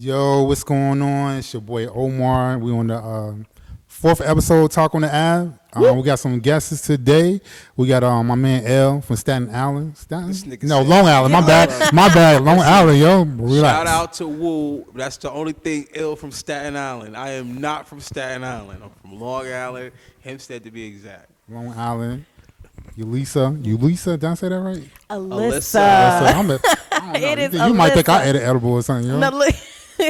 Yo, what's going on? It's your boy Omar. We on the fourth episode, Talk on the Ave. We got some guests today. We got my man L from Staten Island. Long Island. My bad. Long Island, yo. Relax. Shout out to Woo. That's the only thing ill from Staten Island. I am not from Staten Island. I'm from Long Island, Hempstead to be exact. Long Island. Ulisa, did I say that right? Alyssa. It is you might think I ate an edible or something, yo.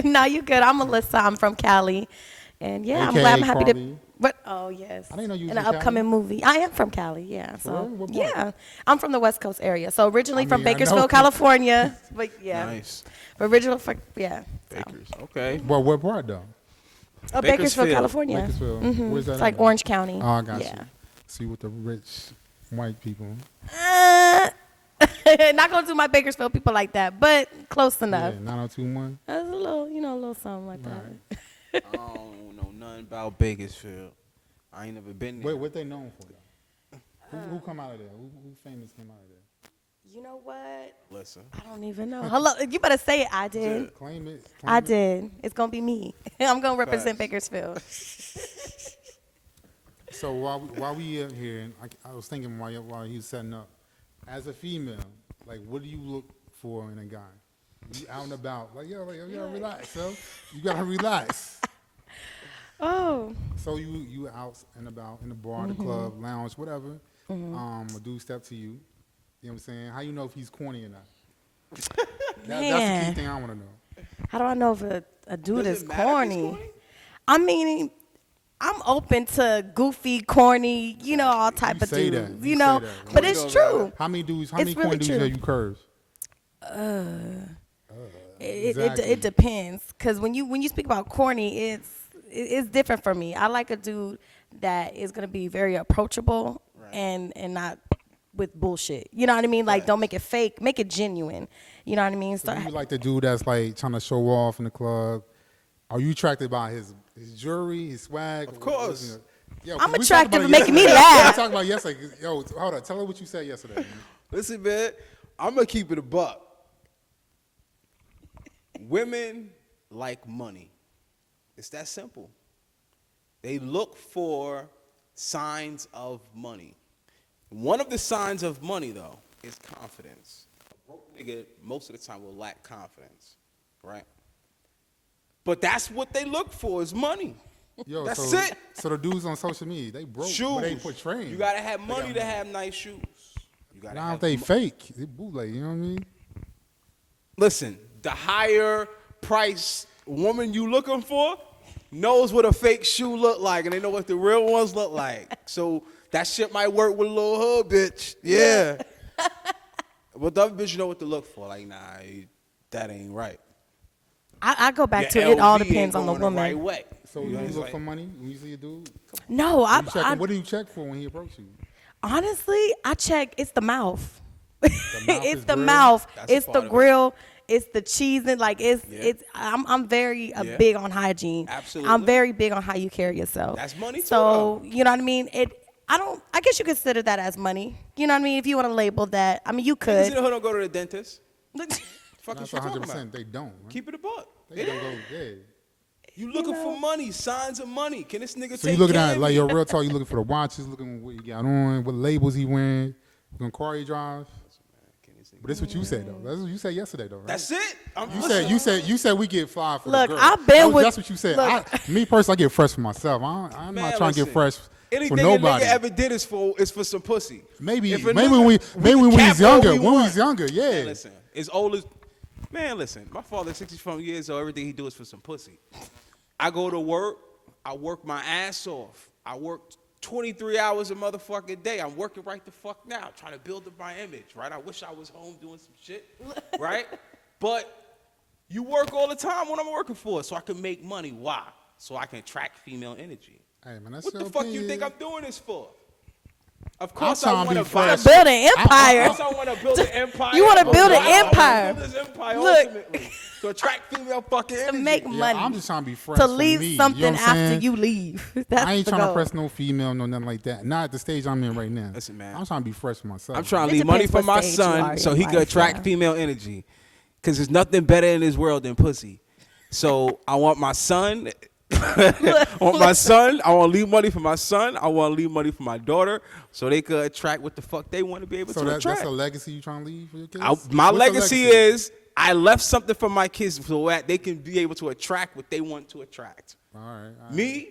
No, you good. I'm Alyssa. I'm from Cali. And yeah, AKA I'm happy Carly. to. But oh yes, I didn't know you was in an from upcoming Cali. movie. I am from Cali. Yeah, so What part? yeah, I'm from the West Coast area. So originally from I know. Bakersfield, California. But yeah, Nice. original for so. Bakers. Okay. Well, what part though? Oh, Bakersfield, Bakersfield. California. Bakersfield. Where's that It's like at? Orange County. Oh, I got yeah. you. See with the rich white people. Not gonna do my Bakersfield people like that, but close enough. Yeah, 9021. That's a little, a little something like Right. that. I don't know nothing about Bakersfield. I ain't never been there. What they known for though? Who come out of there? Who famous came out of there? You know what? Listen. I don't even know. Hello, you better say it. I did. Claim it. I did. It's gonna be me. I'm gonna represent Facts. Bakersfield. So while we here, and I was thinking while he was setting up, as a female, like what do you look for in a guy? You out and about, like yo, relax, yo. You gotta relax. Oh. So you out and about in the bar, the club, lounge, whatever. A dude step to you. You know what I'm saying? How you know if he's corny or not? That's the key thing I want to know. How do I know if a dude Does is it matter if he's corny? corny? I mean, I'm open to goofy, corny, all type You of say dudes. that. You say that. But it's true. How many dudes? How It's many really corny dudes true. have you curved? Exactly. It depends, because when you speak about corny, it's different for me. I like a dude that is gonna be very approachable and not with bullshit. You know what I mean? Like, don't make it fake, make it genuine. You know what I mean? So you like the dude that's like trying to show off in the club? Are you attracted by his jewelry, his swag? Of course. Yo, I'm we talked attractive about and it making me yesterday. laugh. We talked about yesterday. Yo, hold on. Tell her what you said yesterday. Man. Listen, man. I'm gonna keep it a buck. Women like money. It's that simple. They look for signs of money. One of the signs of money, though, is confidence. A broke nigga most of the time will lack confidence, right? But that's what they look for is money. Yo, That's so, it. So the dudes on social media, they broke, Shoes. but they portraying. You gotta have money to have nice shoes. You gotta Now have if they fake, they bootleg. You know what I mean? Listen, the higher price woman you looking for knows what a fake shoe look like, and they know what the real ones look like. So that shit might work with a little hood bitch. Yeah. But the other bitch, you know what to look for. Like, nah, that ain't right. I go back Your to it all LV depends ain't on the going woman. right way. So you look for money when you see a dude? No, What do you check for when he approaches you? honestly, I check. It's the mouth. mouth It's is the grill? mouth. That's a It's the part of it. grill. It's the cheese and like Yeah. I'm very Yeah. big on hygiene. Absolutely. I'm very big on how you carry yourself. That's money too, So though. you know what I mean. I guess you consider that as money. You know what I mean. If you want to label that, I mean you Niggas in could. the hood don't go to the dentist. Fuck That's is you talking 100%. about? They don't. Man. Keep it a buck. They don't go. Yeah. You looking for money, signs of money. Can this nigga So take you looking care at of like me? your real talk. You looking for the watches, looking at what you got on, what labels he wearing, what car he drives. But that's what you said though. That's what you said yesterday though, right? That's it. You said we get fly for Look, the girl. I've been with- That's what you said. look. Me personally, I get fresh for myself. I'm Man, not trying to get listen. fresh Anything for a nobody. nigga ever did is for some pussy. Maybe If a when nigga- we can was cap all younger. we When we want. was younger, yeah. Man, listen, as old as man, listen. My father's 64 years old. Everything he do is for some pussy. I go to work. I work my ass off. I work 23 hours a motherfucking day. I'm working right the fuck now, trying to build up my image, right? I wish I was home doing some shit, right? But you work all the time. What I'm working for, so I can make money. Why? So I can attract female energy. Hey man, that's What the your fuck you opinion. think I'm doing this for? Of course I trying to want be to buy. fresh. Build an empire. Of course I want to build an empire. You wanna build an I wanna empire. build this empire Look. ultimately to attract female fucking To energy. make Yeah, money. I'm just trying to be fresh. to for leave me, something you know what I'm after saying? you leave. That's I ain't the trying to goal. press no female, no nothing like that. Not at the stage I'm in right now. Listen, man. I'm trying to be fresh for myself. I'm trying to It leave money depends for what my stage you are son in so he life, could attract yeah. female energy. Because there's nothing better in this world than pussy. So I want my son. I want my son. I want to leave money for my son. I want to leave money for my daughter, so they could attract what the fuck they want to be able to attract. So that's a legacy you trying to leave for your kids? My legacy is I left something for my kids so that they can be able to attract what they want to attract. All right. Me,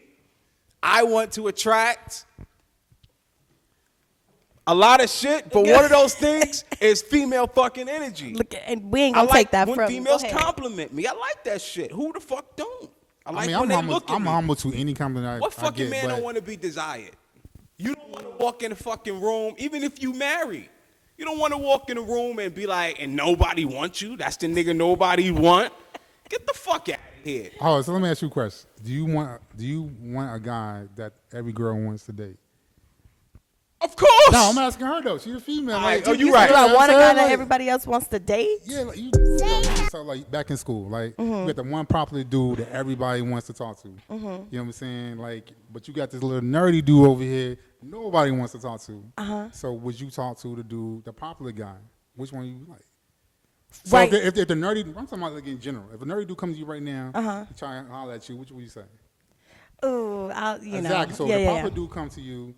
I want to attract a lot of shit, but one of those things is female fucking energy. Look, and we ain't gonna take that from when females compliment me. I like that shit. Who the fuck don't? I like when they look at me. I'm humble to any compliment What fucking I get, man don't want to be desired? You don't want to walk in the fucking room, even if you married. You don't want to walk in the room and be like, and nobody wants you. That's the nigga nobody want. Get the fuck out of here. Oh, so let me ask you a question. Do you want a guy that every girl wants to date? Of course. No, I'm asking her though. She's a female. Right. Like, you right. Do I want a guy that everybody else wants to date? Yeah, like so like back in school, like you got the one popular dude that everybody wants to talk to. You know what I'm saying? Like, but you got this little nerdy dude over here nobody wants to talk to. So would you talk to the popular guy? Which one you like? So Right. if the nerdy, I'm talking about like in general. If a nerdy dude comes to you right now, try and holler at you, which would you say? Ooh, Exactly. know. So if the popular dude comes to you,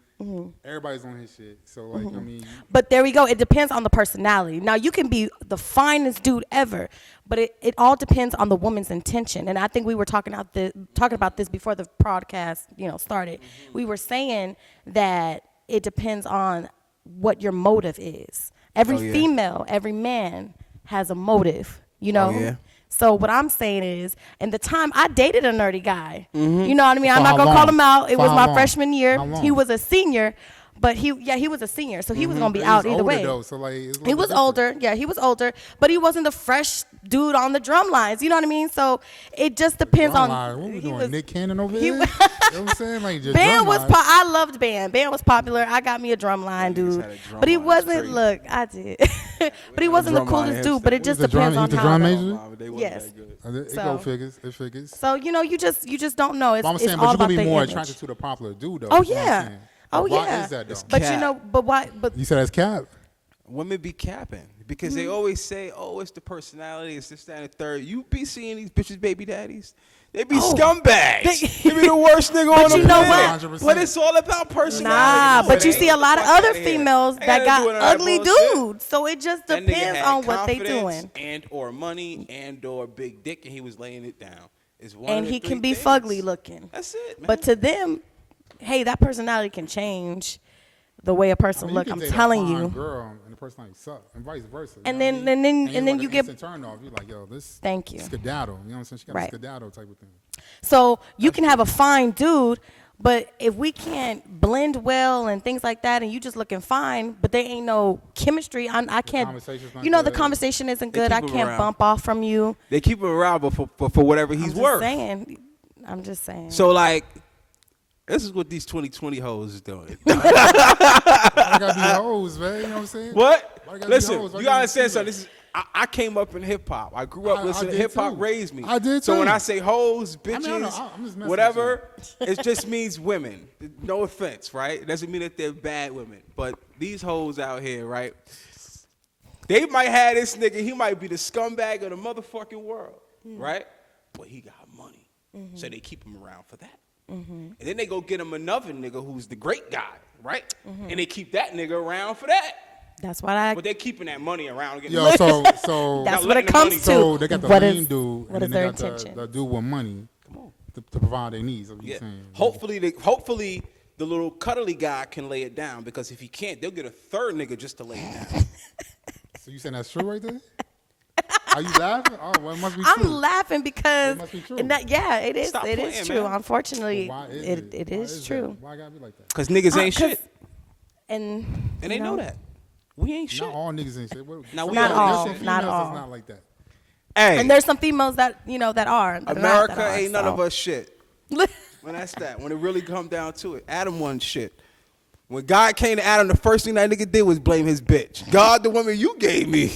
everybody's on his shit. So like, I mean. But there we go. It depends on the personality. Now you can be the finest dude ever, but it all depends on the woman's intention. And I think we were talking about this before the podcast, started. We were saying that it depends on what your motive is. Every female, every man has a motive, Oh, yeah. So what I'm saying is, in the time I dated a nerdy guy, you know what I mean? For I'm not how gonna long? call him out. It For was how my long? freshman year. How long? He was a senior, but he was a senior, so he was gonna be out He's either older, way. though, so like, it's a He little was bit older, he was older, but he wasn't the fresh dude on the drum lines. You know what I mean? So it just depends on. What we he doing? was- Nick Cannon over he here? was- You know what I'm saying? Like, just Band drum was line. I loved Band. Band was popular. I got me a drum line, niggas dude. had a drum But he line. wasn't. It's Look, I did. But he wasn't the drum line coolest dude. But it hipster. just He's the drum- depends on he's the how. drum the- major? Yes. It So- go figures. It figures. So you just don't know. It's, But I'm it's saying, all but you about could be the more image. attracted to the popular dude, though. Oh is what I'm yeah. saying. Oh Why yeah. is that, though? But Cap. but why? But You said that's cap? Women be capping because they always say, "Oh, it's the personality, it's this, that, and the third." You be seeing these bitches, baby daddies. They be scumbags. They be the worst nigga on the you know planet. what? But it's all about personality. Nah, but you It see a ain't lot of fuck other outta here. females Ain't that nothing got to do with that ugly bullshit. dudes. So it just That nigga depends had on what they confidence doing. and or money and or big dick, and he was laying it down. It's one And of the he three can be things. fugly looking. That's it, man. But to them, hey, that personality can change the way a person look. I'm telling you. Girl and the personality suck, and vice versa. And you know then- what I mean? and then like you an get- instant turn off. You're like, yo, this. Thank you. Skedaddle. You know what I'm saying? She got Right. a skedaddle type of thing. So you can have a fine dude, but if we can't blend well and things like that, and you just looking fine, but there ain't no chemistry, I can't. conversation's not The good. conversation isn't They good. I keep him can't around. bump off from you. They keep him around, but for whatever he's I'm just worth. saying. I'm just saying. So like, this is what these 2020 hoes is doing. I gotta be hoes, man. You know what I'm saying? What? Why gotta be Listen, hoes? Why you gotta gotta be understand females? something. I came up in hip hop. I grew up I listening to did hip hop. too. Raised me. I did So when too. I say hoes, I bitches, mean, I'm just messing with whatever, it just means women. No offense, right? It doesn't mean that they're bad women. But these hoes out here, right? They might have this nigga. He might be the scumbag of the motherfucking world, right? But he got money, so they keep him around for that. And then they go get him another nigga who's the great guy, right? And they keep that nigga around for that. That's what I. But they're keeping that money around. Getting Yo, so That's Now what letting it the comes money to. so they got the What lean is- dude, what and is then their they got intention? the dude with money to provide their needs. Is what Yeah. you're saying. Hopefully the little cuddly guy can lay it down, because if he can't, they'll get a third nigga just to lay it down. So you saying that's true right there? Are you laughing? Oh, well, it must be true. I'm laughing because It must be true. It is. Stop it is playing, true. man. Unfortunately, Why is it Why is that? true. Why gotta be like that? Because niggas ain't 'Cause- shit. And And they know that. We ain't shit. Not all niggas ain't shit. Now, we Not all- all. Listen, Not females is all. not like that. Hey, And there's some females that that are. that are not America that are, ain't none so. of us shit. When that's that. When it really come down to it. Adam wasn't shit. When God came to Adam, the first thing that nigga did was blame his bitch. God, the woman you gave me,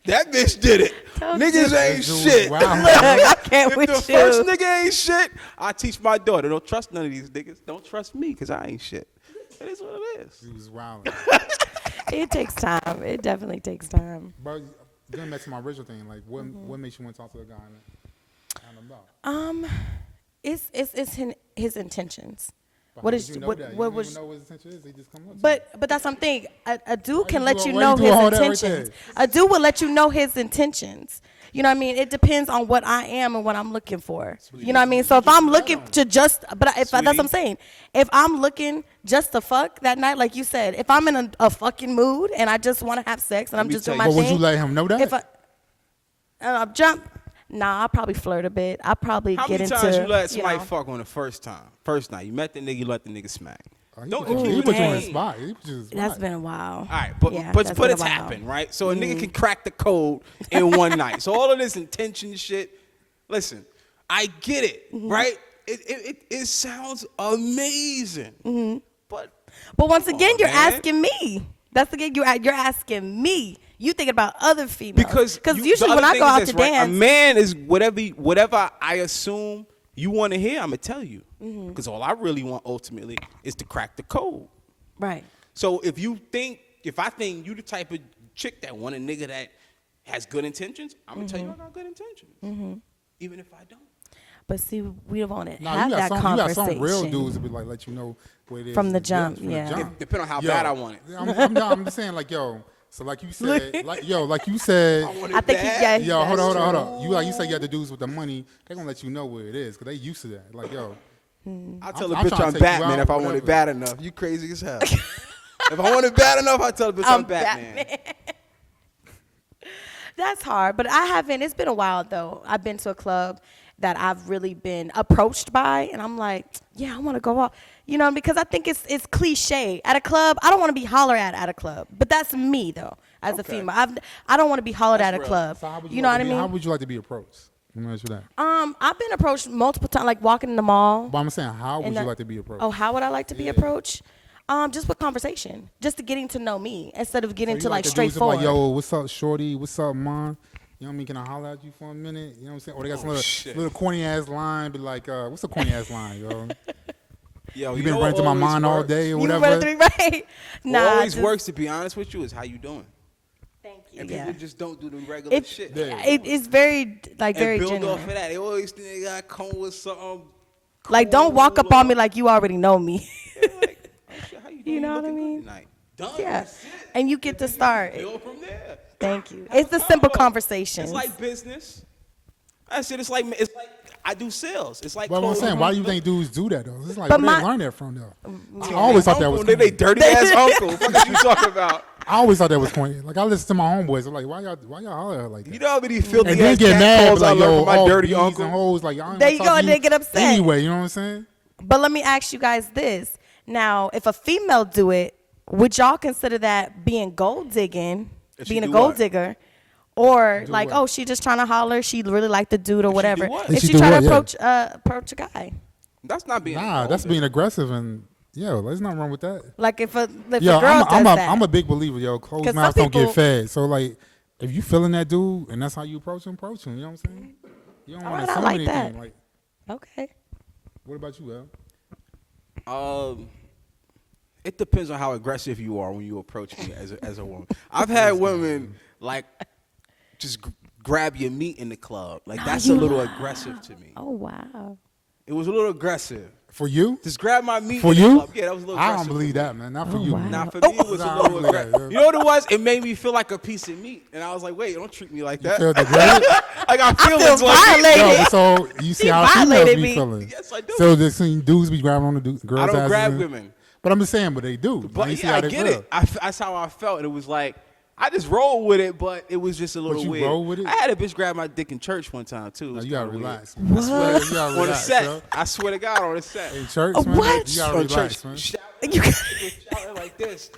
that bitch did it. Niggas ain't Dude, shit. wow. I can't If with the you. first nigga ain't shit, I teach my daughter, don't trust none of these niggas. Don't trust me, because I ain't shit. It is what it is. He was wild. It takes time. It definitely takes time. But going back to my original thing, like what makes you want to talk to a guy? Man? It's his intentions. But What how is would you know what that? You what don't was? even know what his intention is. He just come up to you. But that's something. A dude can you let do- you why know you do his all that right intentions. there? A dude will let you know his intentions. You know what I mean? It depends on what I am and what I'm looking for. You know what I mean? So if I'm looking to just, that's what I'm saying. If I'm looking just to fuck that night, like you said, if I'm in a fucking mood and I just want to have sex and I'm just doing my But thing. would you let him know that? If I jump, nah, I'll probably flirt a bit. I'll probably How get many into. times you let somebody know. fuck on the first time? First night. You met the nigga, you let the nigga smack. He Don't put you- accuse he put you on the me. spot. He put you on the spot. That's been a while. All right, but Yeah, but that's but been a it's while. happened, right? So a nigga can crack the code in one night. So all of this intention shit. Listen, I get it, right? It sounds amazing, but once again, you're man. asking me. That's again, you're asking me. You thinking about other females because usually when I go out to dance, a man is whatever I assume you want to hear, I'm gonna tell you. Because all I really want ultimately is to crack the code. right? So if I think you the type of chick that want a nigga that has good intentions, I'm gonna tell you I got good intentions, even if I don't. But see, we want to Nah, have that you got conversation. some real dudes that be like, let you know what it is. From the jump, yeah. Depending on how bad I want it. I'm just saying, like, yo. So like you said, like you said. I think he Yo, hold does on. too. You said you got the dudes with the money. They gonna let you know what it is because they used to that. Like, yo. I tell a I'm bitch trying to I'm take you Batman out, if I want it whatever. bad enough. You crazy as hell. If I want it bad enough, I tell a bitch I'm Batman. That's hard, but I haven't. It's been a while though. I've been to a club that I've really been approached by, and I'm like, yeah, I want to go out. You know, because I think it's cliche. At a club, I don't want to be hollered at a club, but that's me though, as a female. I don't want to be hollered at a real. club. So how would you know like what I to be- mean? How would you like to be approached? Let me ask you that. I've been approached multiple times, like walking in the mall. But I'm saying, how would And you that- like to be approached? Oh, how would I like to be approached? Just with conversation, just to getting to know me instead of getting So to you like the dudes that be straightforward. like, yo, what's up, shorty? What's up, mom? You know what I mean? Can I holler at you for a minute? You know what I'm saying? Or they got some little corny ass line, but like, what's a corny ass line, yo? Yo, You been know running what to my always mind all works? day or You whatever. better three, right? What Nah, always just- works, to be honest with you, is how you doing. Thank you. And Yeah. people just don't do the regular It, shit. it's very like very and build genuine. off of that. They always think they got to come with something. Like, don't walk up cool on me or- like you already know me. Like, oh shit, how you doing? You know what I looking good mean? tonight. Done. Yeah, That's it. and you get to start. Build from there. Thank you. It's the simple Oh, conversations. It's like business. I said it's like I do sales. It's like. But I'm saying, closing. why do you think dudes do that though? It's like, But where my- they learn that from though? I always thought that was. They corny. dirty ass uncle. What are you talking about? I always thought that was corny. Like I listen to my homeboys. I'm like, why y'all holler at her like that? You know how many filthy And then ass get cat mad, calls but I like, learned yo, from my all dirty bees uncle. and hoes, like, I ain't There wanna you talk go, to and they get upset. Anyway, you know what I'm saying? But let me ask you guys this. Now, if a female do it, would y'all consider that being gold digging, If she being a do gold what? digger? Or like, what? oh, she just trying to holler, she really like the dude or do whatever. what? If If she she do try to what, yeah. approach a guy. That's not being. Nah, that's being aggressive and yo, there's nothing wrong with that. Like if a Yo, girl does that. I'm a big believer, yo. Closed 'Cause mouths some don't get people- fed. So like, if you feeling that dude and that's how you approach him. You know what I'm saying? You don't All want right, to I assume like anything. that. Like, Okay. what about you, El? It depends on how aggressive you are when you approach me as a woman. I've had women like just grab your meat in the club. Like No, that's a you little lie. aggressive to me. Oh wow. It was a little aggressive. For you? Just grab my meat For in the you? club. Yeah, that was a little I aggressive. don't believe for me. that, man. Not for Oh, you. wow. man. Nah, for me it was Nah, a I little don't believe that, aggressive. yeah. You know what it was? It made me feel like a piece of meat, and I was like, "Wait, don't treat me like that." Feel degraded? Like I feel feel violated. Yo, but so you see He how females violated be me. feeling. Yes, I do. So this dudes be grabbing on the girls' I don't asses grab and- women, But I'm just saying, but they do. but you see yeah, how I they get feel. it. That's how I felt, and it was like I just rolled with it, but it was just a little you weird. roll with it? I had a bitch grab my dick in church one time too. It No, was you gotta kinda weird. relax. Man. I swear, you gotta On the relax, set, yo. I swear to God, on the set. In church, man, What? you gotta On relax, church, man. shouting, You shouting like this,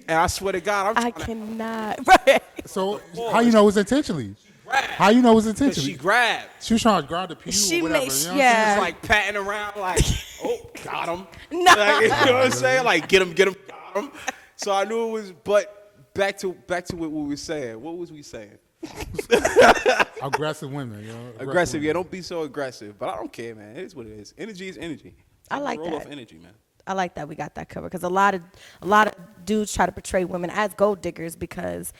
and I swear to God, I I'm trying cannot. Right. So how you know it's intentionally? How you know it's intentionally? she grabbed. She was trying to grab the pew She or whatever. made- you know what I'm yeah. saying? It's like patting around, like, oh, got him. No. Like, you know what I'm saying? Like, get him, got him. So I knew it was, but back to what we were saying. What was we saying? Aggressive women, yo. Aggressive, women. yeah. Don't be so aggressive. But I don't care, man. It is what it is. Energy is energy. I like roll that. off energy, man. I like that we got that covered because a lot of dudes try to portray women as gold diggers because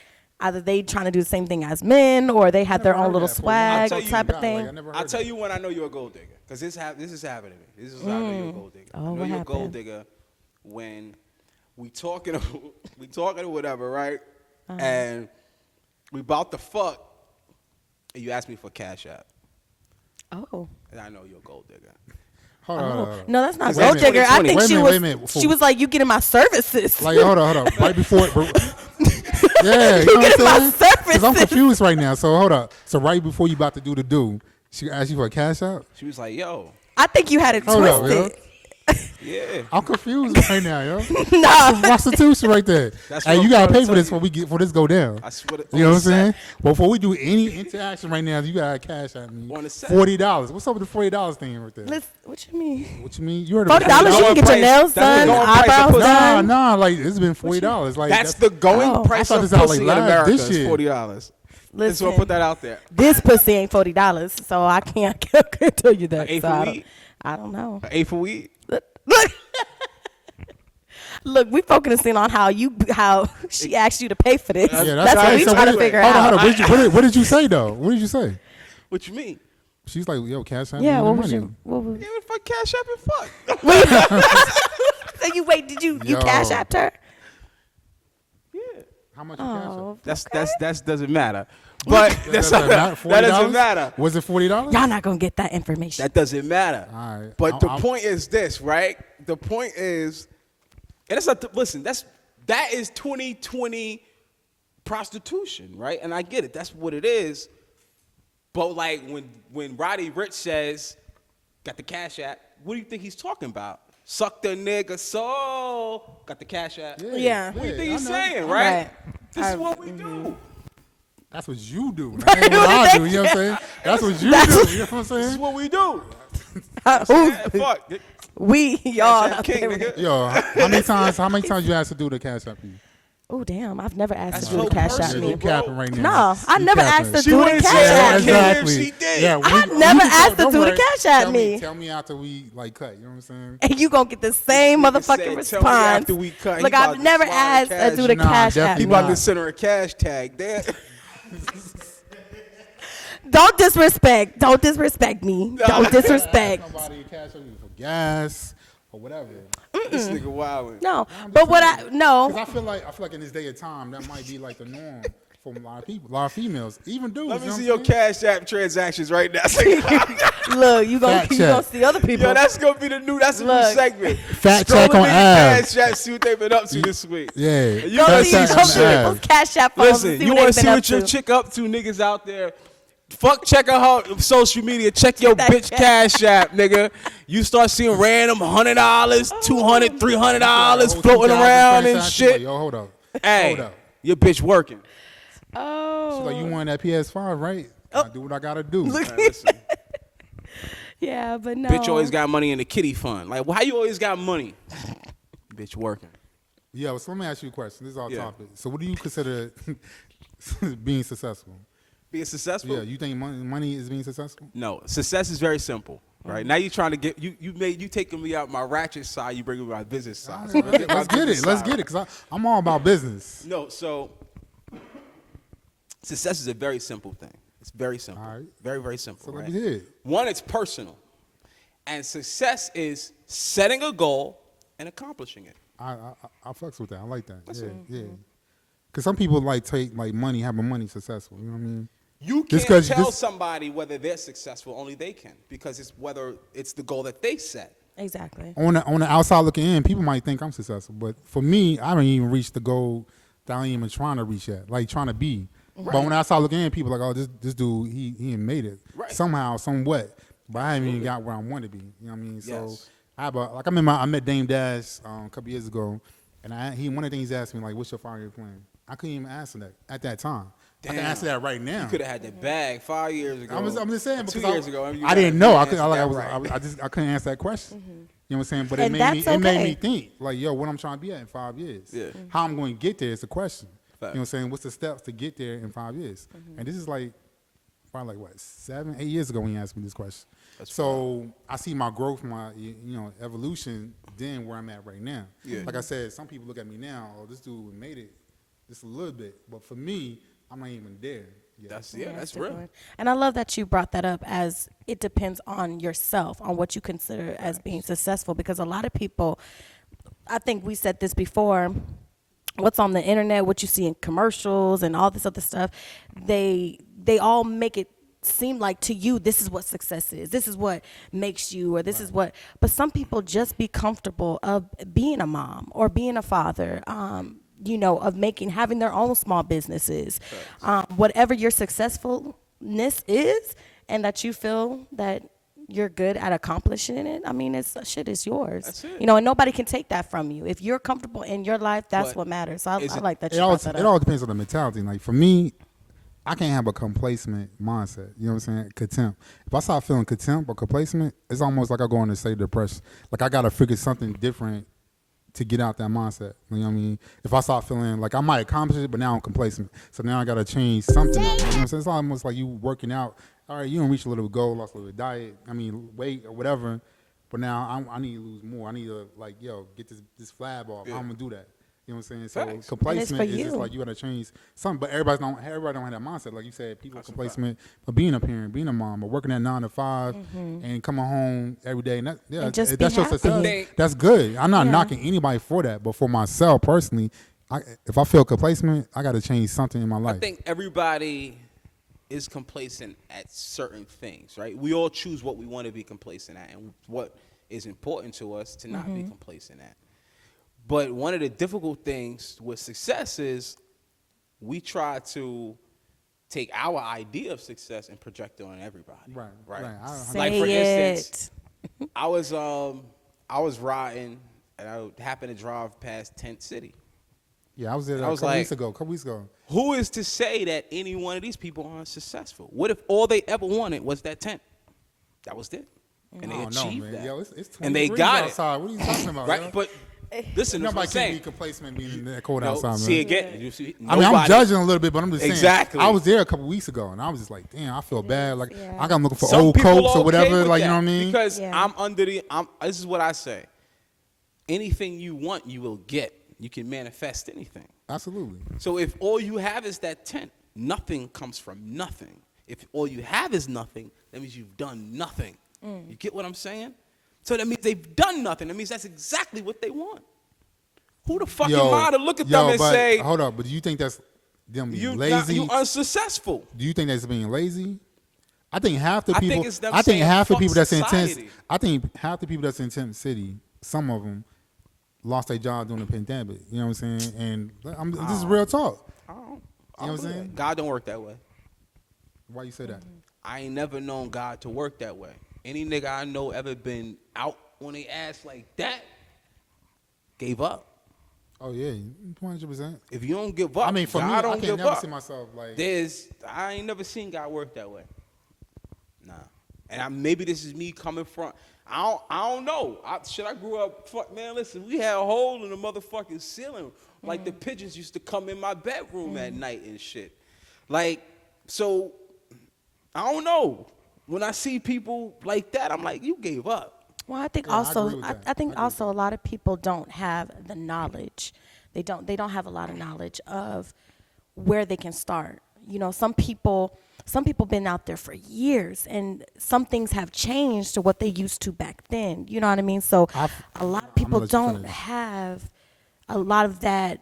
either they trying to do the same thing as men, or they had their never own heard little that. swag I'll tell you, type of Like, thing. I never heard I'll tell that. you when I know you're a gold digger, because this is happening to me. This is how I know you're a gold digger. Oh, I know what you're a gold happened? digger when we talking or whatever, right? Uh-huh. And we about to fuck, and you ask me for Cash App, Oh. and I know you're a gold digger. Hold on, hold on. No, that's not Wait a gold minute, digger. I 2020. think Wait a she minute, was. wait a minute. She was like, "You getting my services." Like, hold on. Right before, yeah, you know what getting my I'm saying? Because I'm services. confused right now. So hold up. So right before you about to do the do, she asked you for a cash out. She was like, yo, I think you had it Hold up, twisted. yeah. I'm confused right now, yo. Nah. Prostitution right there. That's Hey, what you I'm gotta trying pay to for this tell before this go down. I swear to- You know on what I'm the saying? set. Before we do any interaction right now, you gotta cash at me. On the set. $40. What's up with the $40 thing right there? Listen, what you mean? What you mean? You heard $40 you can get your nails That's the done, going price of eyebrows pussy. done. Nah, like it's been $40. Like That's the going Oh. price I thought of this out pussy like in live America. this Is year. $40. Let's Listen, put that out there. this pussy ain't $40, so I can't tell you that. An eighth So of I don't- weed? I don't know. An eighth of weed. Look, we focusing on how she asked you to pay for this. Yeah, that's what right. we So trying to wait, figure Hold out. on. What did you say though? What did you say? What you mean? She's like, yo, cash out Yeah, me what the was money. your? What was? Yeah, fuck Cash App and fuck. So you wait? Did you Yo. cash apped her? Yeah. How much you cash Oh, out? That doesn't matter. But that doesn't matter. Was it $40? Y'all not gonna get that information. That doesn't matter. All right. But the I'm- point is this, right? The point is, and it's not. Listen, that is 2020 prostitution, right? And I get it. That's what it is. But like when Roddy Rich says, "Got the Cash App," what do you think he's talking about? Suck the nigga soul. Got the Cash App. Yeah. What do you think I he's know. saying, right? Right. This is what we do. That's what you do. That ain't what I do. You know what I'm saying? That's what you do. You know what I'm This saying? is what we do. Who- Yeah, fuck. we y'all. Cash App king, nigga. Yo, how many times you asked to do the cash out for you? Oh damn! I've never asked That's to do the so cash app personal, me. You capping right now. No, I You never capping. asked to She do the wouldn't cash say app. that. me. exactly. She did. Yeah, I never asked to don't do the worry. cash at Tell me. Tell me after we like cut. You know what I'm saying? And you gonna get the same Nigga motherfucking said, "Tell me response. after we cut." He Look, about I've to never slide asked cash. to do the Nah, cash app. definitely He me. about Nah. to send her a cash tag. There. Don't disrespect. Don't disrespect me. Don't disrespect. Somebody cash out you for gas or whatever. This nigga wildin'. No, but what I Because no. I feel like in this day and time that might be like the norm for a lot of people, a lot of females, even dudes. Let me you know see what your I'm saying? Cash App transactions right now. Look, you Fact gonna check. see other people. Yo, that's gonna be the new. That's a new Look. segment. Fact Scroll check the on nigga Ave. Cash App, see what they've been up to this week. Yeah. You Go gotta see see Fact some check some on shit. Ave. people's cash app phones. Listen, and see you what want they've to see been up what your to. chick up to, niggas out there? Fuck checking her social media. Check your that bitch Cash App, nigga. You start seeing random $100, $200, $300 floating around and shit. Yo, hold up. Hey, Hold up. your bitch working. Oh. She's like, you want that PS5, right? I do what I gotta do. Man, listen, Yeah, but no. bitch always got money in the kitty fund. Like, why you always got money? Bitch working. Yeah, so let me ask you a question. This is our Yeah. topic. So what do you consider being successful? Being successful? Yeah, you think money is being successful? No, success is very simple, right? Now you're trying to get you taking me out my ratchet side. You bringing me my business side. So Let's get it. Let's get it. Because I'm all about business. No, so success is a very simple thing. It's very simple. All right. Very, very simple. So let right? me hear it. One, it's personal. And success is setting a goal and accomplishing it. I fucks with that. I like that. Yeah. Because some people take money, having money successful. You know what I mean? You Just can't 'cause tell this- somebody whether they're successful, only they can, because it's whether it's the goal that they set. Exactly. On the outside looking in, people might think I'm successful, but for me, I haven't even reached the goal that I ain't even trying to reach yet. Like trying to be. But on the outside looking in, people are like, oh, this dude, he ain't made it Right. somehow, somewhat. But I haven't even got where I want to be. You know what I mean? So Yes. I met Dame Dash a couple years ago, and one of the things he asked me like, what's your 5-year plan? I couldn't even answer that at that time. I can Damn. answer that right now. You could have had that bag 5 years ago. I'm just saying 2 because years ago. you I didn't gotta know. I answer could, like, that right. I couldn't answer that question. You know what I'm saying? But And it that's made okay. me think like, yo, what I'm trying to be at in 5 years. Yeah. How I'm going to get there is the question. Fact. You know what I'm saying? What's the steps to get there in 5 years? And this is probably 7, 8 years ago when you asked me this question. So I see my growth, my evolution, then where I'm at right now. Yeah. Like I said, some people look at me now, oh, this dude made it just a little bit. But for me, I'm not even there. That's it's real. different. And I love that you brought that up, as it depends on yourself, on what you consider as being successful, because a lot of people, I think we said this before, what's on the internet, what you see in commercials and all this other stuff, they all make it seem like to you this is what success is, this is what makes you, or this is what, but some people just be comfortable of being a mom or being a father, of having their own small businesses, whatever your successfulness is, and that you feel that you're good at accomplishing it. I mean, it's yours. That's it. And nobody can take that from you. If you're comfortable in your life, that's what matters. So I like that you brought that up. It all depends on the mentality. Like for me, I can't have a complacent mindset. You know what I'm saying? Contempt. If I start feeling contempt or complacent, it's almost like I go into a state of depression. Like I gotta figure something different to get out that mindset. You know what I mean? If I start feeling like I might accomplish it, but now I'm complacent. So now I got to change something. You know what I'm saying? It's almost like you working out. All right, you don't reach a little goal, lost a little diet, weight or whatever. But now I need to lose more. I need to get this flab off. Yeah. How I'm going to do that? You know what I'm saying? So Facts. complacement is just like you got to change something. But everybody don't have that mindset. Like you said, people are complacent for being a parent, being a mom, or working at 9 to 5 and coming home every day. And that's your success. That's good. I'm not knocking anybody for that. But for myself personally, if I feel complacent, I got to change something in my life. I think everybody is complacent at certain things, right? We all choose what we want to be complacent at and what is important to us to not be complacent at. But one of the difficult things with success is we try to take our idea of success and project it on everybody. Right. Like for instance, I was riding and I happened to drive past Tent City. Yeah, I was there a couple weeks ago. Who is to say that any one of these people aren't successful? What if all they ever wanted was that tent? That was it. And they achieved that. It's 20 and they got outside. it. What are you talking about? Right, yo? but listen, nobody can be complacent being that cold outside, man. See again. You see, I'm judging a little bit, but I'm just saying. Exactly. I was there a couple weeks ago, and I was just like, damn, I feel bad. Like I got looking for Some old people coats or whatever. with like that you know what I mean? Because this is what I say. Anything you want, you will get. You can manifest anything. Absolutely. So if all you have is that tent, nothing comes from nothing. If all you have is nothing, that means you've done nothing. You get what I'm saying? So that means they've done nothing. That means that's exactly what they want. Who the fuck am I to look at them and say, hold up, but do you think that's them being lazy? You unsuccessful. Do you think that's being lazy? I think half the people. I think half the people that's society. in I think half the people that's in Tent City, some of them lost their job during the pandemic. You know what I'm saying? And this is real talk. You know what I'm saying? God don't work that way. Why you say that? I ain't never known God to work that way. Any nigga I know ever been out on their ass like that, gave up. Oh yeah, 100%. If you don't give up, I mean, for God me, don't I give can never up. see myself like. I ain't never seen God work that way. Nah. And maybe this is me coming from. I don't know. I grew up. Fuck, man. Listen, we had a hole in the motherfucking ceiling. Like the pigeons used to come in my bedroom at night and shit. Like, so I don't know. When I see people like that, I'm like, you gave up. Well, I think I think also a lot of people don't have the knowledge. They don't have a lot of knowledge of where they can start. You know, some people been out there for years, and some things have changed to what they used to back then. You know what I mean? So a lot of people don't have a lot of that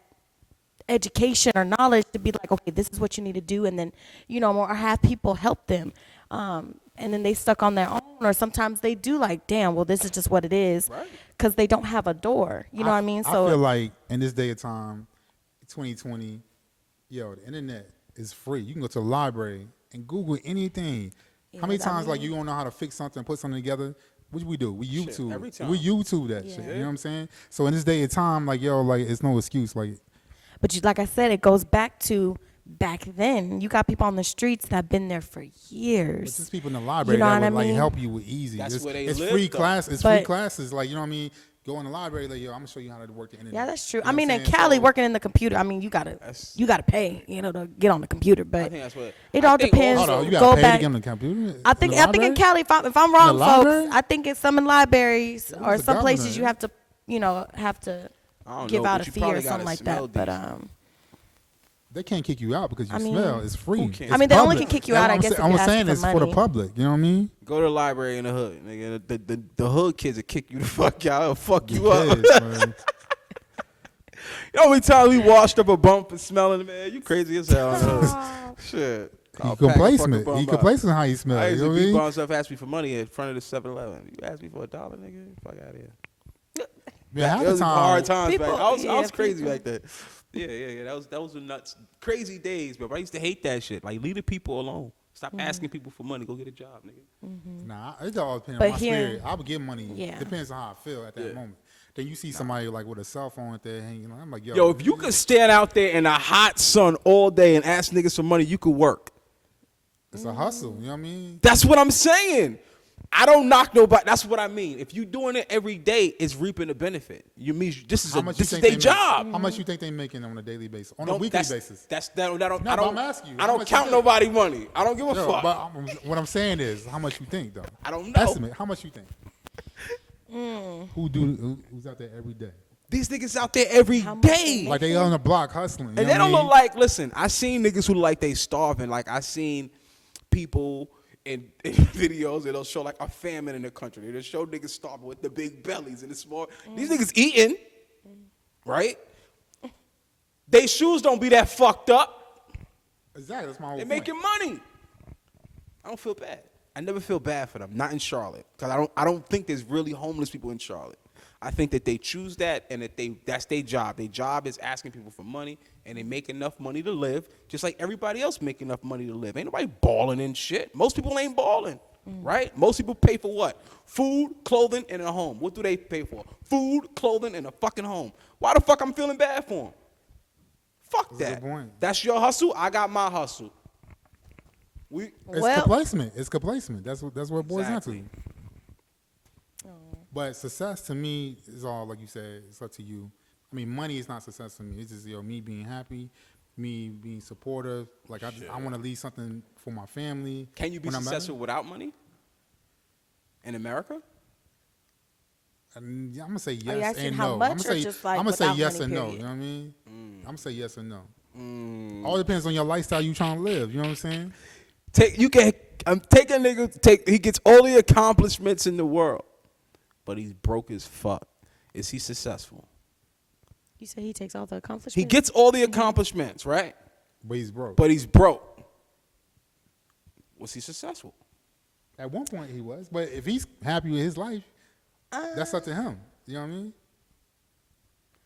education or knowledge to be like, okay, this is what you need to do, and then or have people help them. And then they stuck on their own, or sometimes they do like, damn, well, this is just what it is, because they don't have a door. You know what I mean? So I feel like in this day of time, 2020, the internet is free. You can go to the library and Google anything. How many times like you don't know how to fix something, put something together? What do? We YouTube. Every time. We YouTube that shit. You know what I'm saying? So in this day of time, like it's no excuse. But like I said, it goes back to back then. You got people on the streets that have been there for years. But just people in the library that would help you with easy. That's where they it's live, free though. class. It's free classes. Like, you know what I mean? Go in the library, like, I'm gonna show you how to work the internet. Yeah, that's true. You know I mean, in saying? Cali, working in the computer, I mean, you gotta pay, to get on the computer. But I think that's what it all depends. Hold on, you gotta pay to get on the computer. I think in Cali, if I'm wrong, folks, I think in some libraries or some places you have to, give out a fee or something like that. But They can't kick you out because you I mean, smell. It's free. who can? It's I mean, they only public. can kick you That's out, what I I'm guess, saying. if I'm you're saying asking it's for for the money. public. You know what I mean? Go to the library in the hood, nigga. The hood kids will kick you the fuck out. They'll fuck you The up. kids, man. You know how many times we washed up a bump and smelling, man? You crazy as hell. Shit. He I'll pack a complacent. fucking bump He out. complacent how he smell. I You used know to what I beat mean? myself, ask me for money in front of the 7-Eleven. You asked me for $1, nigga? Fuck out of here. Yeah, half It the was time. hard times People- back. I was yeah, crazy people. like that. Yeah. That was a nuts, crazy days, bro. I used to hate that shit. Like, leave the people alone. Stop asking people for money. Go get a job, nigga. Nah, it all depends But on my here- spirit. I would give money. Yeah. Depends on how I feel at that Yeah. moment. Then you see somebody like with a cell phone at there hanging. I'm like, Yo, if you could stand out there in the hot sun all day and ask niggas for money, you could work. it's a hustle. You know what I mean? That's what I'm saying. I don't knock nobody. That's what I mean. If you doing it every day, it's reaping the benefit. You mean this is How much you this is think their they job. Make? How much you think they making on a daily basis? On a No, weekly that's- basis? That don't. No, I but don't. I'm asking you, I how don't much you count think? nobody money. I don't give a Yo, fuck. but what I'm saying is, how much you think though? I don't know. Estimate. How much you think? Who's out there every day? These niggas out there every How much day. they Like they on the block hustling. You And know they what don't I look mean? like, listen, I seen niggas who look like they starving. Like I seen people in videos that'll show like a famine in the country. They'll show niggas starving with the big bellies and the small. These niggas eating, right? They shoes don't be that fucked up. Exactly. That's my whole They point. making money. I don't feel bad. I never feel bad for them. Not in Charlotte, because I don't think there's really homeless people in Charlotte. I think that they choose that and that that's their job. Their job is asking people for money, and they make enough money to live, just like everybody else make enough money to live. Ain't nobody balling and shit. Most people ain't balling, right? Most people pay for what? Food, clothing, and a home. What do they pay for? Food, clothing, and a fucking home. Why the fuck I'm feeling bad for them? Fuck That's a that. good point. That's your hustle. I got my hustle. It's Well- complacement. It's complacement. That's what it boils Exactly. down to. But success to me is all like you said. It's up to you. I mean, money is not success to me. It's just me being happy, me being supportive. Like I want to leave something for my family. Can you be when I'm successful without money in America? I'm gonna say you yes asking and how no. much I'm or gonna say just, like, I'm gonna say without yes money, and no. period? You know what I mean? I'm gonna say yes and no. All depends on your lifestyle you trying to live. You know what I'm saying? Take a nigga. He gets all the accomplishments in the world, but he's broke as fuck. Is he successful? You say he takes all the accomplishments? He gets all the accomplishments, right? But he's broke. But he's broke. Was he successful? At one point he was. But if he's happy with his life, that's up to him. You know what I mean?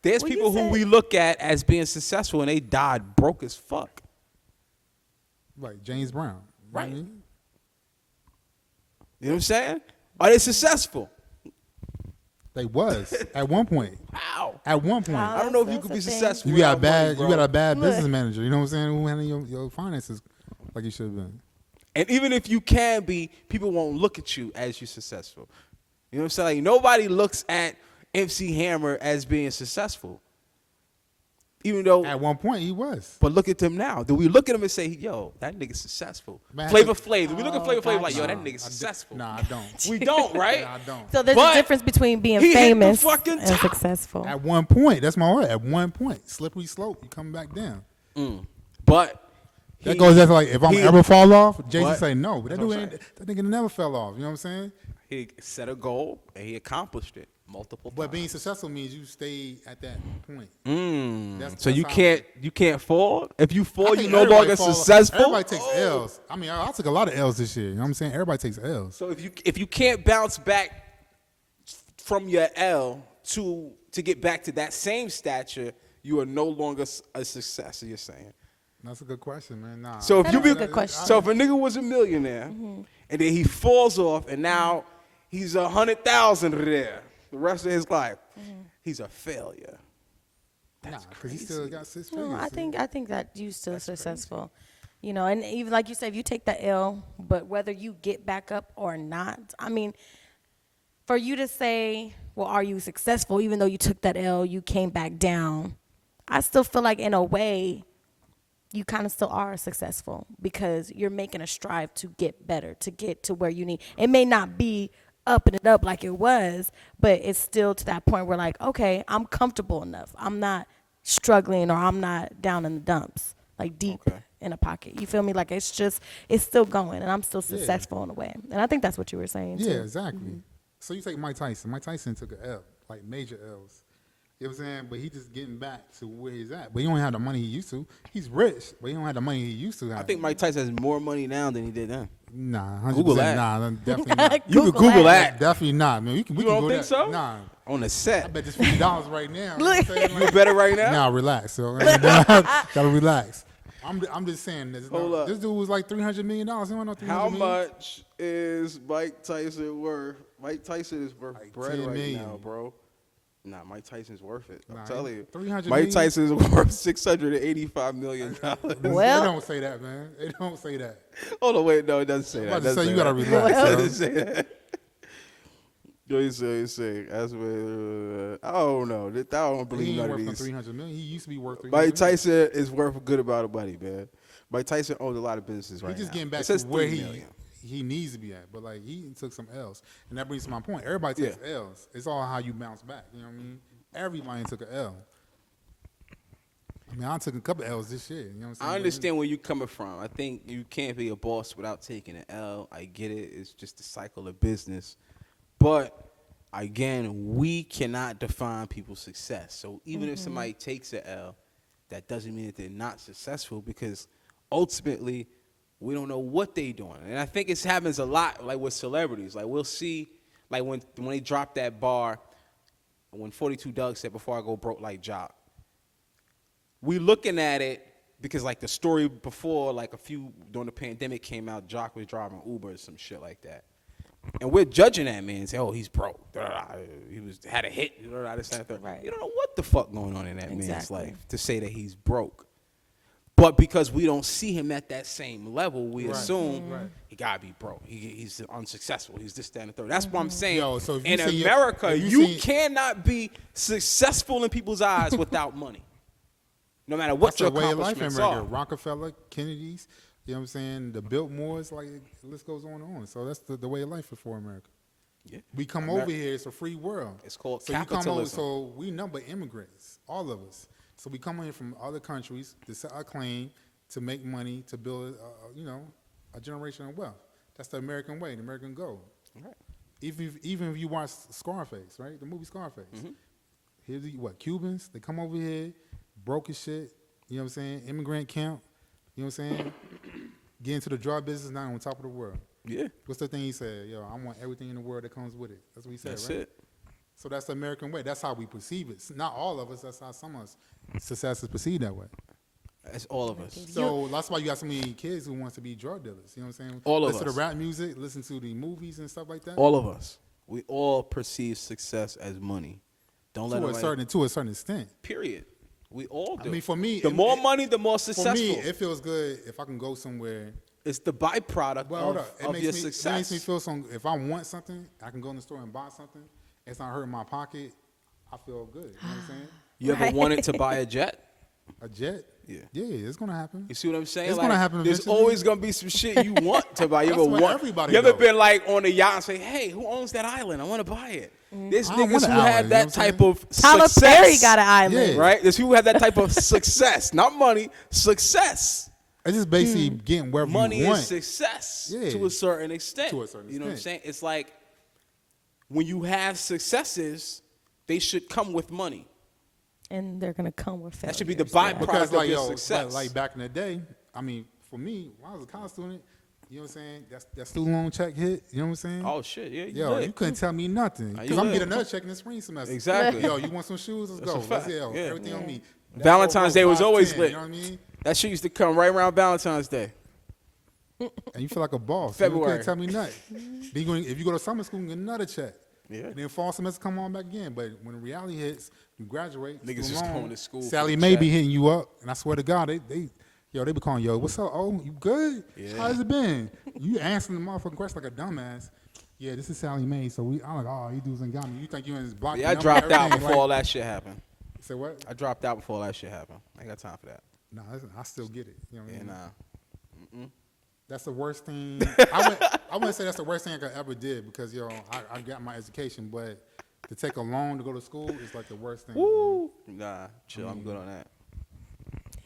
There's Well, you people who said- we look at as being successful and they died broke as fuck. Like James Brown. You know what I Right. mean? You know what I'm saying? Are they successful? They was at one point. How? At one point. I don't know if you That's could the be thing. successful. You got a without money, bad, bro. you got a bad Look. business manager. You know what I'm saying? Who handling your finances like you should have been. And even if you can be, people won't look at you as you're successful. You know what I'm saying? Like, nobody looks at MC Hammer as being successful. Even though, At one point he was. but look at them now. Do we look at him and say, yo, that nigga's successful? Man, Flavor Flav. Do we look at Oh, Flavor Flav like, yo, gotcha. that nigga's successful? Nah, I don't. We don't, right? Nah, I don't. So there's But a difference between being he hit the famous fucking and top. successful. At one point, that's my word. At one point, slippery slope, you come back down. But That goes as like if I'm he- ever fall off, Jason What? say no, but That's that what dude I'm ain't, that nigga never fell off. You know what I'm saying? he set a goal and he accomplished it multiple But times. being successful means you stay at that point. So that's you how- can't fall. If you I fall, you think no everybody longer fall- successful. Everybody takes L's. I mean, I took a lot of L's this year. You know what I'm saying? Everybody takes L's. So if you can't bounce back from your L to get back to that same stature, you are no longer a success. You're saying. That's a good question, man. Nah. So if That you is be a good question. so if a nigga was a millionaire and then he falls off and now he's 100,000 there the rest of his life, he's a failure. nah, because he still got 6 figures. No, I see? think that you still successful. You know, and even like you said, if you take the L, but whether you get back up or not, I mean, for you to say, well, are you successful? Even though you took that L, you came back down. I still feel like in a way, you kind of still are successful because you're making a strive to get better, to get to where you need. It may not be up and up like it was, but it's still to that point where like, okay, I'm comfortable enough. I'm not struggling or I'm not down in the dumps. like deep Okay. in a pocket. You feel me? Like it's still going, and I'm still successful in a way. And I think that's what you were saying too. Yeah, exactly. So you take Mike Tyson. Mike Tyson took an L, like major L's. You know what I'm saying? But he just getting back to where he's at. But he don't have the money he used to. He's rich, but he don't have the money he used to have. I think Mike Tyson has more money now than he did then. Nah, 100%. Google that. Nah, definitely not. You can Google that. Definitely not, man. We can don't go think that. so? Nah. On the I set. bet this $50 right now. You know what I'm saying? You better right now? Nah, relax. So gotta relax. I'm just saying this. Hold up. This dude was like $300 million. He don't know $300 How million. much is Mike Tyson worth? Mike Tyson is worth Like bread 10 right million. now, bro. Nah, Mike Tyson's worth it. I'm Nah, telling you. 300 Mike million? Tyson is worth $685 million. Well- They don't say that, man. They don't say that. Hold on, wait, no, it doesn't say I'm that. about It to doesn't say you that. gotta relax. It yo. doesn't say that. Yo, you say. That's what, I don't know. I don't He believe ain't none of worth no these. 300 million. He used to be worth 300 Mike million. Tyson is worth a good amount of money, man. Mike Tyson owns a lot of businesses right He just now. getting It back to says where $3 million. he needs to be at. But like he took some L's, and that brings to my point. Everybody takes L's. It's all how you bounce back. You know what I mean? Everybody took an L. I mean, I took a couple L's this year. You know what I'm saying? I understand where you're coming from. I think you can't be a boss without taking an L. I get it. It's just the cycle of business. But again, we cannot define people's success. So even if somebody takes an L, that doesn't mean that they're not successful, because ultimately we don't know what they're doing. And I think it happens a lot, like with celebrities. Like we'll see, like when they drop that bar, when 42 Doug said, "Before I go broke like Jock." We looking at it because like the story before, like during the pandemic came out, Jock was driving Uber or some shit like that. And we're judging that man and say, "Oh, he's broke. He had a hit. This, that, that." Right. You don't know what the fuck going on in that man's Exactly. life to say that he's broke. But because we don't see him at that same level, we assume he gotta be broke. He's unsuccessful. He's this, that, and the third. That's what I'm saying. Yo, so if you in see- America, if you cannot be successful in people's eyes without money. No matter what That's your the way of life in accomplishments America. are. Rockefeller, Kennedy's, you know what I'm saying? The Biltmores, like the list goes on and on. So that's the way of life for America. Yeah. We come over here, it's a free world. It's called so You come over, capitalism. so we number immigrants, all of us. So we come in from other countries to set our claim, to make money, to build, a generation of wealth. That's the American way, the American goal. Right. Even if you watch Scarface, right? The movie Scarface. Mm-hmm. Here's Cubans, they come over here, broke as shit, you know what I'm saying? Immigrant camp, you know what I'm saying? Get into the drug business, now on top of the world. Yeah. What's the thing he said? Yo, I want everything in the world that comes with it. That's what he said, That's right? it. So that's the American way. That's how we perceive it. Not all of us, that's how some of us success is perceived that way. That's all of us. So that's why you got so many kids who wants to be drug dealers. You know what I'm saying? All of listen us. to rap music, listen to the movies and stuff like that. All of us. We all perceive success as money. Don't let to nobody. to a certain extent. Period. We all do. I mean, for me, the more money, the more For successful. me, it feels good if I can go somewhere. It's the byproduct Well, hold of, up. It of makes your me, success. It makes me feel some. If I want something, I can go in the store and buy something. It's not hurting my pocket. I feel good. You know what I'm saying? You ever wanted to buy a jet? A jet? Yeah. Yeah, it's gonna happen. You see what I'm saying? It's gonna happen There's eventually. always gonna be some shit you want to buy. You That's ever what want? everybody You ever does. been like on a yacht and say, "Hey, who owns that island? I want to buy it." There's I don't niggas want who an island, have you know that what I'm type of Tyler success. Perry got an island. Yeah. Right? There's people who have that type of success, not money, success. It's just basically getting wherever Money you want. is success Yeah. to a certain extent. To a certain You know what I'm saying? extent. It's like when you have successes, they should come with money. And they're gonna come with That should be the failures, yeah. byproduct Because of your success. like back in the day, I mean, for me, when I was a college student, you know what I'm saying? That student loan check hit. You know what I'm saying? Oh shit, yeah, you Yo, lit. you couldn't tell me nothing. Nah, Because you I'm lit. getting another check in the spring semester. Exactly. Yo, you want some shoes? Let's That's go. a fact. Let's go. Yeah. Everything on me. Valentine's Day was always 5, lit. You know what I mean? That shit used to come right around Valentine's Day. And you feel like a boss. February. You couldn't tell me nothing. Then if you go to summer school, you get another check. Yeah. And then fall semester come on back again. But when reality hits, you graduate. Niggas student just loan, going to school for Sally the Mae check. be hitting you up. And I swear to God, they be calling, yo, what's up? Oh, you good? Yeah. How's it been? You answering the motherfucking question like a dumbass. Yeah, this is Sally Mae. So I'm like, oh, you dudes ain't got me. You think you in this block? Yeah, I dropped out before all that shit happened. Say what? I dropped out before all that shit happened. I ain't got time for that. Nah, listen, I still get it. You know what I Yeah, mean? nah. That's the worst thing. I wouldn't say that's the worst thing I could ever did because, I got my education, but to take a loan to go to school is like the worst thing. Woo. Nah, chill. I'm good on that.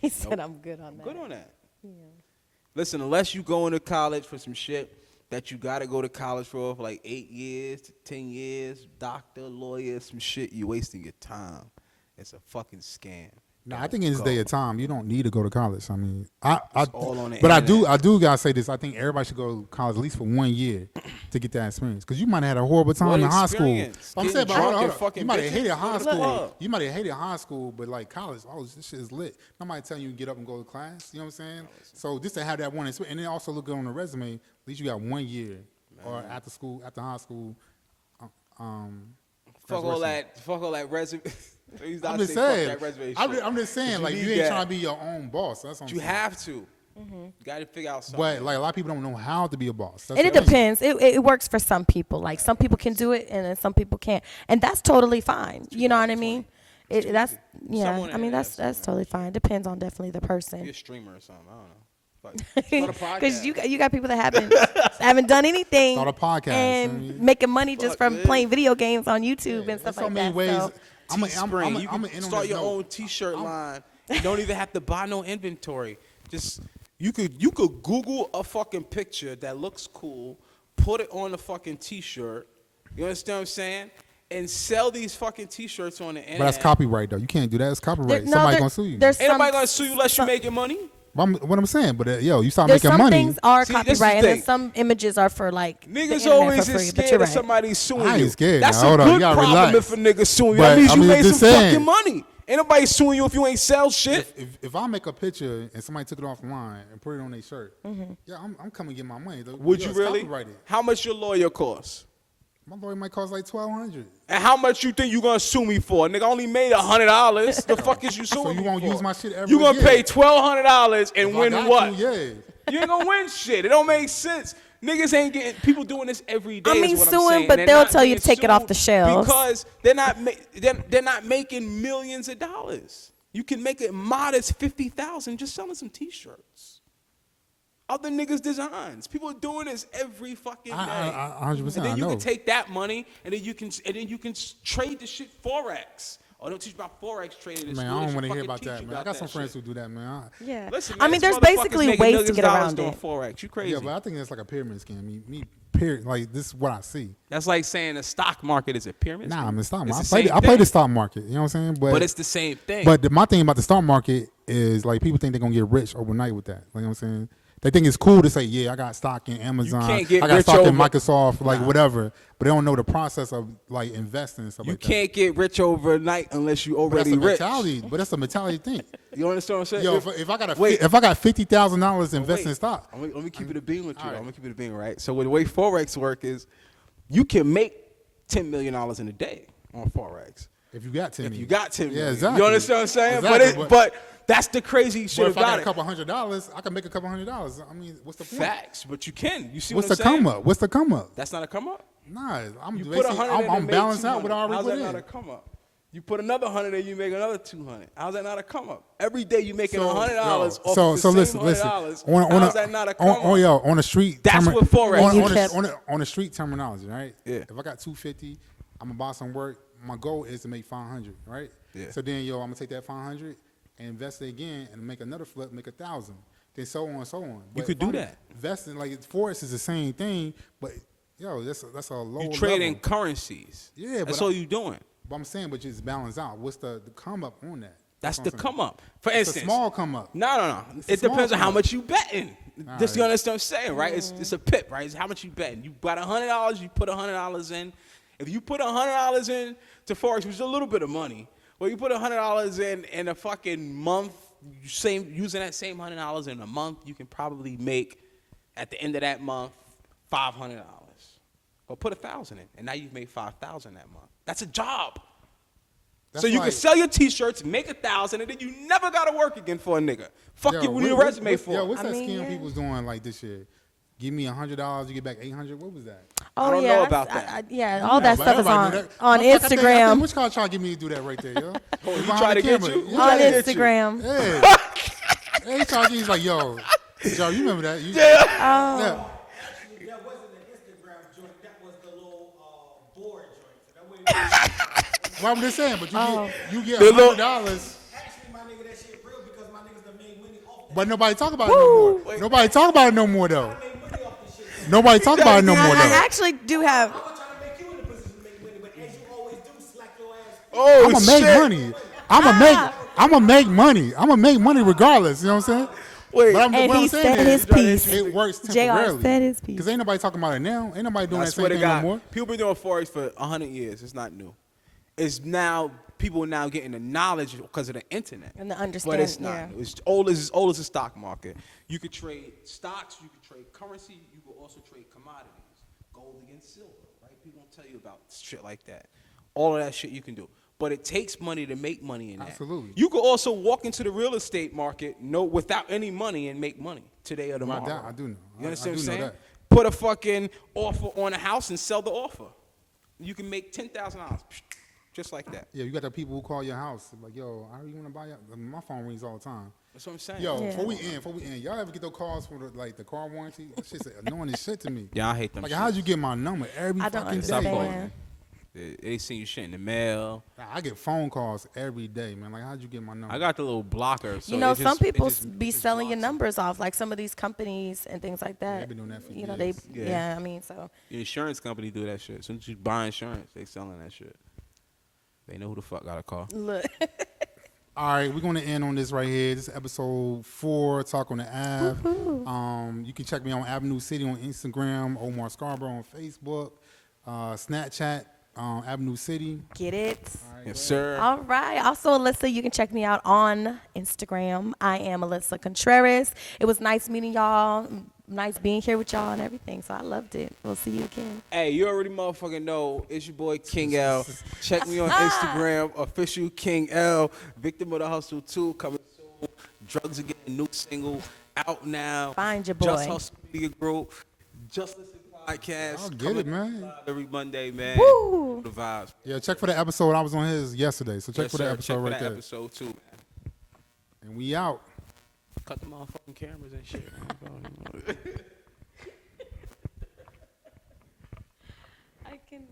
He said, I'm good on that. Good on that. Yeah. Listen, unless you go into college for some shit that you got to go to college for like 8 years to 10 years, doctor, lawyer, some shit, you're wasting your time. It's a fucking scam. No, I think in this day of time, you don't need to go to college. I mean, all on the but internet. I do gotta say this. I think everybody should go to college at least for 1 year to get that experience. Because you might have had a horrible time What in high school. experience? I'm saying, Getting but drunk hold and on. fucking You might have bitches? hated high Go to the school. club. You might have hated high school, but like college, oh, this shit is lit. Nobody telling you to get up and go to class. You know what I'm saying? So just to have that one experience, and then also look good on the resume. At least you got 1 year or after high school. Fuck all that resume. I'm just saying. I'm just saying, like, you ain't trying to be your own boss. That's what I'm You saying. have to. You got to figure out something. But like a lot of people don't know how to be a boss. That's And it the thing. depends. It works for some people. Like some people can do it, and then some people can't, and that's totally fine. You know what I mean? That's Someone I mean that's totally fine. Depends on definitely the person. Be a streamer or something. I don't know. Because you got people that haven't done anything, Start a podcast and making money just from playing video games on YouTube and stuff There's so like many that. ways. So, You can start your own T-shirt line. You don't even have to buy no inventory. Just you could Google a fucking picture that looks cool, put it on a fucking T-shirt. You understand what I'm saying? And sell these fucking T-shirts on the internet. But that's copyright though. You can't do that. It's copyright. No, Somebody's gonna sue you. there's Ain't nobody some- gonna sue you unless you're making money. What I'm saying, but you start There's making some money. things are See, this is the copyright, and then thing. some images are for like the Niggas internet always for free, is but scared you're of right. somebody suing I you. ain't scared. That's Now, hold a on. good You gotta problem relax. if a nigga suing you. But, That means I you mean, made some just saying. fucking money. Ain't nobody suing you if you ain't sell shit. If I make a picture and somebody took it offline and put it on their shirt, yeah, I'm coming to get my money. Though. Would Yeah, you it's really? copyrighted. How much your lawyer cost? My lawyer might cost like $1,200. And how much you think you gonna sue me for? Nigga, I only made $100. The fuck is you suing me So you won't for? use my shit ever You gonna again. pay $1,200 and If I win got what? to, yeah. You ain't gonna win shit. It don't make sense. Niggas ain't getting people doing this every day. I mean, is what I'm suing, saying. but They're they'll not tell you being to take it off the sued shelves. because they're not making millions of dollars. You can make a modest $50,000 just selling some T-shirts. Other niggas' designs. People are doing this every fucking day. 100%. And then I you know. can take that money and then you can trade the shit Forex. Oh, don't teach about Forex trading. Man, I don't want to hear about that, man. I got some friends who do that, man. Yeah. Listen, I man, mean, these there's motherfuckers basically making ways millions to of get dollars around doing it. Forex. You crazy. Yeah, but I think that's like a pyramid scam. Me, period. Like, this is what I see. That's like saying the stock market is a pyramid. Nah, scheme. I'm in stock It's market. the same I play the thing. stock market. You know what I'm saying? But it's the same thing. But my thing about the stock market is, like, people think they're going to get rich overnight with that. Like, you know what I'm saying? They think it's cool to say, yeah, I got stock in Amazon. can't get I got rich stock in over- Microsoft, like, whatever. But they don't know the process of, like, investing and stuff you like that. can't get rich overnight unless you But that's already a rich. mentality. But that's a mentality thing. You understand what I'm saying? Yo, if I got Wait. $50,000 invested in stock, Let me keep it a beam with you. All right. I'm gonna keep it a beam, right? So the way Forex work is, you can make $10 million in a day on Forex. if you got 10 If you got 10 million. Yeah, exactly. You understand what I'm saying? Exactly, But that's the crazy shit But if I about got a it. couple $100, I can make a couple $100. I mean, what's the point? Facts, but you can. You see What's what the I'm saying? come up? What's the come up? That's not a come up. Nah, I'm You put basically 100 in I'm and make balanced out what I 200. already How's put that not a in. come up? You put another 100 and you make another 200. How's that not a come up? Every day you making $100 off so the same listen. $100. On How's that not a come up? on the street. That's what Forex is. On the street terminology, right? Yeah. If I got 250, I'm gonna buy some work. My goal is to make 500, right? Yeah. So then, I'm gonna take that 500 and invest it again and make another flip, make 1,000. Then so on and so on. But could if do I'm that. Investing like Forex is the same thing, but that's a low. You trade in level. currencies. Yeah, that's but all you doing. But I'm saying, but just balance out. What's the come up on that? That's what the I'm saying. come up. For It's instance, a small come up. No. a It small depends on how come up. much you betting. Just you right. understand what I'm saying, right? It's a pip, right? It's how much you betting. You got $100, you put $100 in. If you put $100 in to Forex, which is a little bit of money, well, you put $100 in a fucking month, using that same $100 in a month, you can probably make at the end of that month $500. Or put 1,000 in, and now you've made 5,000 that month. That's a job. That's So you like- can sell your T-shirts, make 1,000, and then you never gotta work again for a nigga. Fuck Yo, you with your what- resume what- for. Yo, what's I that mean, scam yeah. people's doing like this year? Give me $100, you get back 800. What was that? Oh, I don't yeah, know about that's- that. all that But stuff is everybody on do that. on Motherfucker, I think Instagram. Which car trying to get me to do that right there, yo? Oh, he Behind tried the to get camera. you? Yeah. Who tried On to get you? Instagram. Yeah. Hey, he trying to get, he's like, yo, you remember that? Yeah. Yeah. That wasn't an Instagram joint. That was the little board joint. So that way, Well, I'm just saying, but you get The little- $100. actually, my nigga, that shit real because my niggas done But nobody talk about it no more. Nobody talk about it no more though. Nobody talk about it no more I though. actually do have. I'm trying to make you in a position to make money, but as you always do, slack your ass. Oh, I'm gonna make money. I'm gonna make money. I'm gonna make money regardless. You know what I'm saying? Wait. But And what he I'm saying said is, his piece. it works JR temporarily. said his piece. Because ain't nobody talking about it now. Ain't nobody doing I that swear same to thing no God, more. people been doing forex for 100 years. It's not new. It's now people now getting the knowledge because of the internet And the But it's understanding, not. yeah. New. It's old as the stock market. You could trade stocks. You could trade currency. You could also trade commodities, gold against silver. Right? People don't tell you about shit like that. All of that shit you can do. But it takes money to make money in that. Absolutely. You could also walk into the real estate market without any money and make money today or tomorrow. That I do know. You understand I what I'm do know saying? that. Put a fucking offer on a house and sell the offer. You can make $10,000 just like that. Yeah, you got the people who call your house like, yo, how you want to buy your? My phone rings all the time. That's what I'm saying. Yo, Yeah. before we end, y'all ever get those calls for the car warranty? That shit's annoying as shit to me. Yeah, I hate them. Like, how'd you get my number every I don't fucking Stop day? understand. calling. They send you shit in the mail. I get phone calls every day, man. Like, how'd you get my number? I got the little blocker. So You know, it some just- it people just- be it just selling your blocks it. numbers off, like some of these companies and things like that. they've been doing that for You know, years. yeah. I mean, so The insurance company do that shit. As soon as you buy insurance, they selling that shit. They know who the fuck got a call. look. All right, we're going to end on this right here. This is episode 4, Talk on the Ave. You can check me on Avenue City on Instagram, Omar Scarborough on Facebook, Snapchat, Avenue City. Get it? Yes, sir. All right. Also, Alyssa, you can check me out on Instagram. I am Alyssa Contreras. It was nice meeting y'all. Nice being here with y'all and everything. So I loved it. We'll see you again. Hey, you already motherfucking know. It's your boy King L. Check me on Instagram, official King L. Victim of the Hustle 2 coming soon. Drugs Again, new single out now. Find your Just boy. Hustle Media Group. Just Listen Podcast. I'll get it, coming man. live every Monday, man. Woo. The vibes. Yeah, check for the episode. I was on his yesterday, so check Yes, for the sir. episode Check for right that there. episode too, man. And we out. Cut the motherfucking cameras and shit, man. I cannot.